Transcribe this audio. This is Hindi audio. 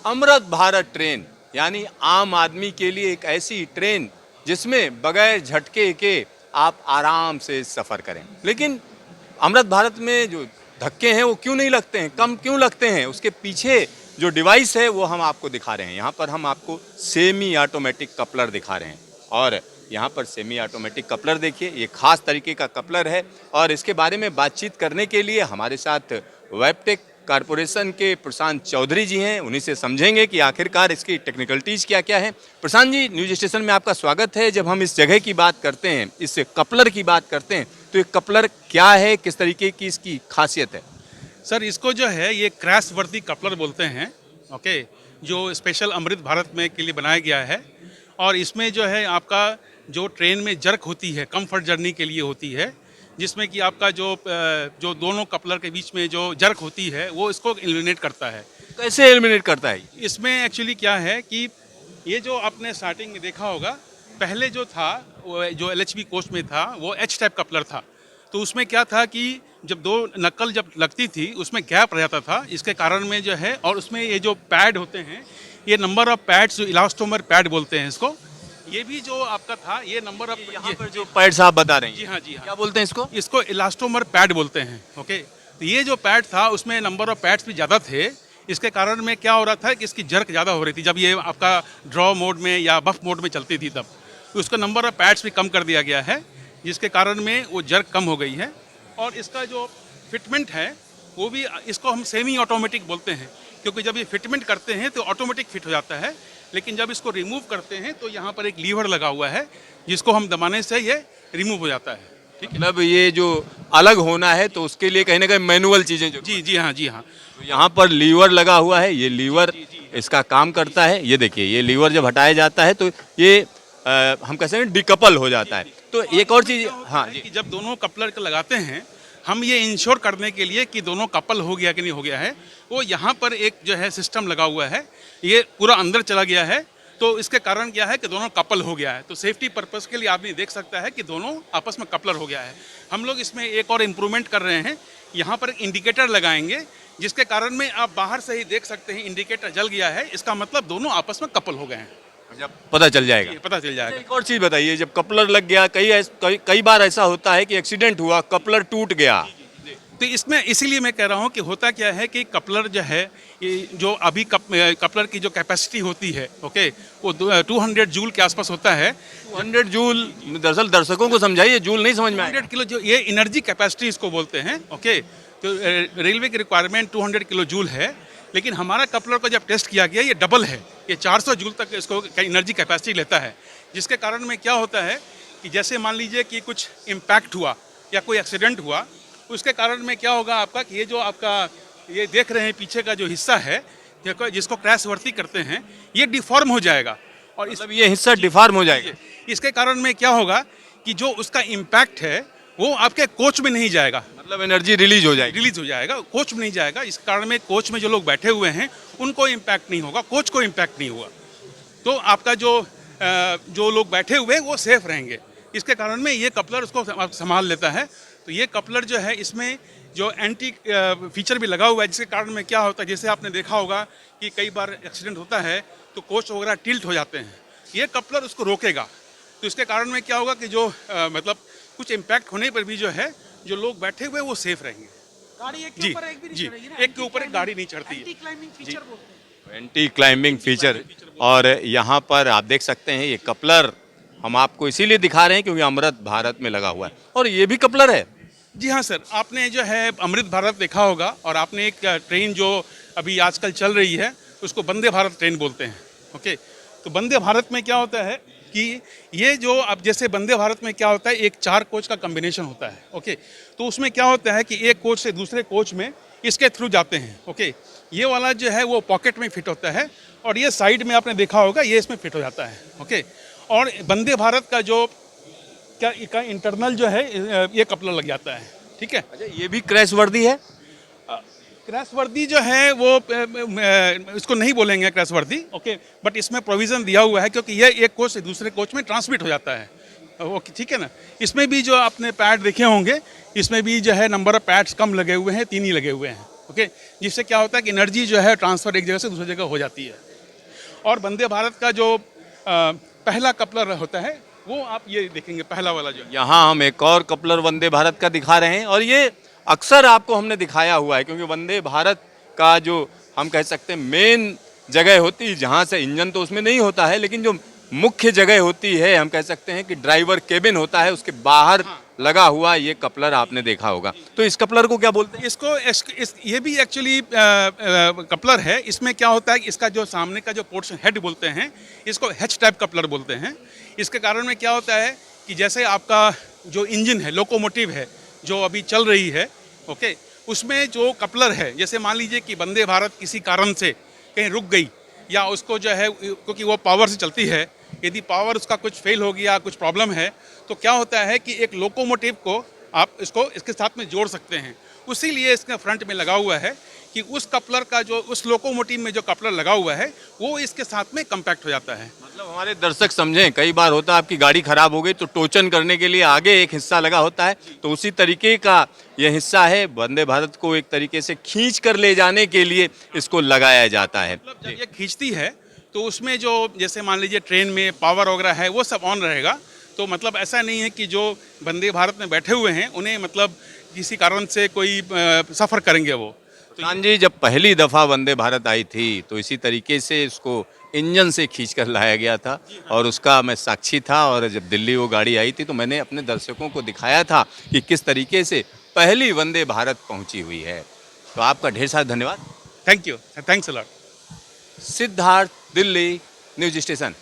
अमृत भारत ट्रेन यानी आम आदमी के लिए एक ऐसी ट्रेन जिसमें बगैर झटके के आप आराम से सफ़र करें। लेकिन अमृत भारत में जो धक्के हैं वो क्यों नहीं लगते हैं, कम क्यों लगते हैं, उसके पीछे जो डिवाइस है वो हम आपको दिखा रहे हैं। यहाँ पर हम आपको सेमी ऑटोमेटिक कपलर दिखा रहे हैं और यहाँ पर सेमी ऑटोमेटिक कपलर देखिए, ये खास तरीके का कपलर है। और इसके बारे में बातचीत करने के लिए हमारे साथ वेबटेक कारपोरेशन के प्रशांत चौधरी जी हैं, उन्हीं से समझेंगे कि आखिरकार इसकी टेक्निकलिटीज़ क्या क्या है। प्रशांत जी, न्यूज स्टेशन में आपका स्वागत है। जब हम इस जगह की बात करते हैं, इस कपलर की बात करते हैं, तो ये कपलर क्या है, किस तरीके की इसकी खासियत है? सर, इसको जो है ये क्रैश वर्दी कपलर बोलते हैं। ओके, जो स्पेशल अमृत भारत में के लिए बनाया गया है। और इसमें जो है आपका जो ट्रेन में जर्क होती है, कंफर्ट जर्नी के लिए होती है, जिसमें कि आपका जो दोनों कपलर के बीच में जो जर्क होती है वो इसको एलिमिनेट करता है। कैसे एलिमिनेट करता है? इसमें एक्चुअली क्या है कि ये जो आपने स्टार्टिंग में देखा होगा, पहले जो था वो जो एलएचबी कोच में था वो एच टाइप कपलर था। तो उसमें क्या था कि जब दो नक्कल जब लगती थी उसमें गैप रह जाता था, इसके कारण में जो है। और उसमें ये जो पैड होते हैं, ये नंबर ऑफ पैड्स, जो इलास्टोमर पैड बोलते हैं इसको, ये भी जो आपका था ये नंबर ऑफ, यहाँ पर जो पैड्स आप बता रहे हैं, जी हाँ जी हाँ, क्या बोलते हैं इसको? इसको इलास्टोमर पैड बोलते हैं। ओके, तो ये जो पैड था उसमें नंबर ऑफ पैड्स भी ज़्यादा थे। इसके कारण में क्या हो रहा था कि इसकी जर्क ज़्यादा हो रही थी जब ये आपका ड्रॉ मोड में या बफ मोड में चलती थी तब। तो उसका नंबर ऑफ पैड्स भी कम कर दिया गया है, जिसके कारण में वो जर्क कम हो गई है। और इसका जो फिटमेंट है वो भी, इसको हम सेमी ऑटोमेटिक बोलते हैं, क्योंकि जब ये फिटमेंट करते हैं तो ऑटोमेटिक फिट हो जाता है। लेकिन जब इसको रिमूव करते हैं तो यहाँ पर एक लीवर लगा हुआ है, जिसको हम दबाने से ये रिमूव हो जाता है। ठीक है, मतलब ये जो अलग होना है तो उसके लिए कहीं ना कहीं मैनुअल चीज़ें जो, जी जी हाँ जी हाँ। तो यहाँ पर लीवर लगा हुआ है, ये लीवर इसका काम करता है। ये देखिए, ये लीवर जब हटाया जाता है तो ये हम कहते हैं डिकपल हो जाता है। तो एक और चीज़, हाँ जी, कि जब दोनों कपलर को लगाते हैं, हम ये इंश्योर करने के लिए कि दोनों कपल हो गया कि नहीं हो गया है, वो यहाँ पर एक जो है सिस्टम लगा हुआ है, ये पूरा अंदर चला गया है। तो इसके कारण क्या है कि दोनों कपल हो गया है। तो सेफ्टी पर्पस के लिए आदमी देख सकता है कि दोनों आपस में कपलर हो गया है। हम लोग इसमें एक और इम्प्रूवमेंट कर रहे हैं, यहाँ पर एक इंडिकेटर लगाएंगे, जिसके कारण में आप बाहर से ही देख सकते हैं इंडिकेटर जल गया है, इसका मतलब दोनों आपस में कपल हो गए हैं। जब पता चल जाएगा, ये पता चल जाएगा। एक और चीज़ बताइए, जब कपलर लग गया, कई बार ऐसा होता है कि एक्सीडेंट हुआ, कपलर टूट गया, तो इसमें इसीलिए मैं कह रहा हूँ कि होता क्या है कि कपलर जो है, ये जो अभी कपलर की जो कैपेसिटी होती है, ओके, वो 200 जूल के आसपास होता है। 200 जूल, दरअसल दर्शकों को समझाइए, जूल नहीं समझ में आएगा। 200 किलो, जो ये एनर्जी कैपेसिटी इसको बोलते हैं। ओके, तो रेलवे की रिक्वायरमेंट 200 किलो जूल है, लेकिन हमारा कपलर को जब टेस्ट किया गया ये डबल है, ये 400 जूल तक इसको एनर्जी कैपेसिटी लेता है। जिसके कारण में क्या होता है कि जैसे मान लीजिए कि कुछ इम्पैक्ट हुआ या कोई एक्सीडेंट हुआ, उसके कारण में क्या होगा आपका कि ये जो आपका ये देख रहे हैं पीछे का जो हिस्सा है, जिसको क्रैश वर्दी करते हैं, ये डिफॉर्म हो जाएगा। और मतलब ये हिस्सा डिफॉर्म हो जाएगा। इसके कारण में क्या होगा कि जो उसका इम्पैक्ट है वो आपके कोच में नहीं जाएगा, मतलब एनर्जी रिलीज हो जाएगी, रिलीज हो जाएगा, कोच में नहीं जाएगा। इस कारण में कोच में जो लोग बैठे हुए हैं उनको इम्पैक्ट नहीं होगा, कोच को इम्पैक्ट नहीं होगा। तो आपका जो लोग बैठे हुए हैं वो सेफ रहेंगे। इसके कारण में ये कपलर उसको संभाल लेता है। तो ये कपलर जो है, इसमें जो एंटी फीचर भी लगा हुआ है, जिसके कारण में क्या होता है, जैसे आपने देखा होगा कि कई बार एक्सीडेंट होता है तो कोच वगैरह टिल्ट हो जाते हैं, ये कपलर उसको रोकेगा। तो इसके कारण में क्या होगा कि जो मतलब कुछ इम्पैक्ट होने पर भी जो है जो लोग बैठे हुए हैं वो सेफ रहेंगे। गाड़ी एक के जी ऊपर एक भी नहीं जी, चढ़ेगी ना, एक के ऊपर एक गाड़ी नहीं चढ़ती है। एंटी क्लाइंबिंग फीचर बोलते हैं। Anti climbing feature. और यहाँ पर आप देख सकते हैं, ये कपलर हम आपको इसीलिए दिखा रहे हैं क्योंकि अमृत भारत में लगा हुआ है, और ये भी कपलर है। जी हाँ सर, आपने जो है अमृत भारत देखा होगा, और आपने एक ट्रेन जो अभी आजकल चल रही है उसको वंदे भारत ट्रेन बोलते हैं। ओके, तो वंदे भारत में क्या होता है कि ये जो अब जैसे वंदे भारत में क्या होता है, एक 4 कोच का कॉम्बिनेशन होता है। ओके, तो उसमें क्या होता है कि एक कोच से दूसरे कोच में इसके थ्रू जाते हैं। ओके, ये वाला जो है वो पॉकेट में फिट होता है, और ये साइड में आपने देखा होगा ये इसमें फिट हो जाता है। ओके, और वंदे भारत का जो क्या इंटरनल जो है ये कपलर लग जाता है। ठीक है, अच्छा, ये भी क्रैश वर्दी है? क्रैश वर्दी जो है वो इसको नहीं बोलेंगे क्रैश वर्दी। ओके, बट इसमें प्रोविज़न दिया हुआ है, क्योंकि ये एक कोच से दूसरे कोच में ट्रांसमिट हो जाता है। ओके, ठीक है ना। इसमें भी जो आपने पैड देखे होंगे, इसमें भी जो है नंबर ऑफ पैड्स कम लगे हुए हैं, 3 ही लगे हुए हैं। ओके, जिससे क्या होता है कि एनर्जी जो है ट्रांसफ़र एक जगह से दूसरी जगह हो जाती है। और वंदे भारत का जो पहला कपलर होता है वो आप ये देखेंगे, पहला वाला जो है। यहाँ हम एक और कपलर वंदे भारत का दिखा रहे हैं और ये अक्सर आपको हमने दिखाया हुआ है, क्योंकि वंदे भारत का जो हम कह सकते हैं मेन जगह होती है जहाँ से इंजन तो उसमें नहीं होता है, लेकिन जो मुख्य जगह होती है हम कह सकते हैं कि ड्राइवर केबिन होता है, उसके बाहर लगा हुआ ये कपलर आपने देखा होगा। तो इस कपलर को क्या बोलते हैं? ये भी एक्चुअली कपलर है। इसमें क्या होता है कि इसका जो सामने का जो पोर्शन हेड बोलते हैं, इसको हैच टाइप कपलर बोलते हैं। इसके कारण में क्या होता है कि जैसे आपका जो इंजन है, लोकोमोटिव है जो अभी चल रही है, ओके, उसमें जो कपलर है, जैसे मान लीजिए कि वंदे भारत किसी कारण से कहीं रुक गई या उसको जो है, क्योंकि वो पावर से चलती है, यदि पावर उसका कुछ फेल हो गया, कुछ प्रॉब्लम है, तो क्या होता है कि एक लोकोमोटिव को आप इसके साथ में जोड़ सकते हैं। उसीलिए इसके फ्रंट में लगा हुआ है कि उस कपलर का जो उस लोकोमोटिव में जो कपलर लगा हुआ है वो इसके साथ में कम्पैक्ट हो जाता है। मतलब हमारे दर्शक समझें, कई बार होता है आपकी गाड़ी खराब हो गई तो टोचन करने के लिए आगे एक हिस्सा लगा होता है, तो उसी तरीके का यह हिस्सा है। वंदे भारत को एक तरीके से खींच कर ले जाने के लिए इसको लगाया जाता है। मतलब जब ये खींचती है तो उसमें जो जैसे मान लीजिए ट्रेन में पावर वगैरह है वो सब ऑन रहेगा। तो मतलब ऐसा नहीं है कि जो वंदे भारत में बैठे हुए हैं उन्हें मतलब किसी कारण से कोई सफ़र करेंगे वो। तो खान जी, जब पहली दफ़ा वंदे भारत आई थी तो इसी तरीके से इसको इंजन से खींच कर लाया गया था और उसका मैं साक्षी था। और जब दिल्ली वो गाड़ी आई थी तो मैंने अपने दर्शकों को दिखाया था कि किस तरीके से पहली वंदे भारत पहुंची हुई है। तो आपका ढेर सारा धन्यवाद। Thank you, thanks a lot. Siddharth, Delhi news station.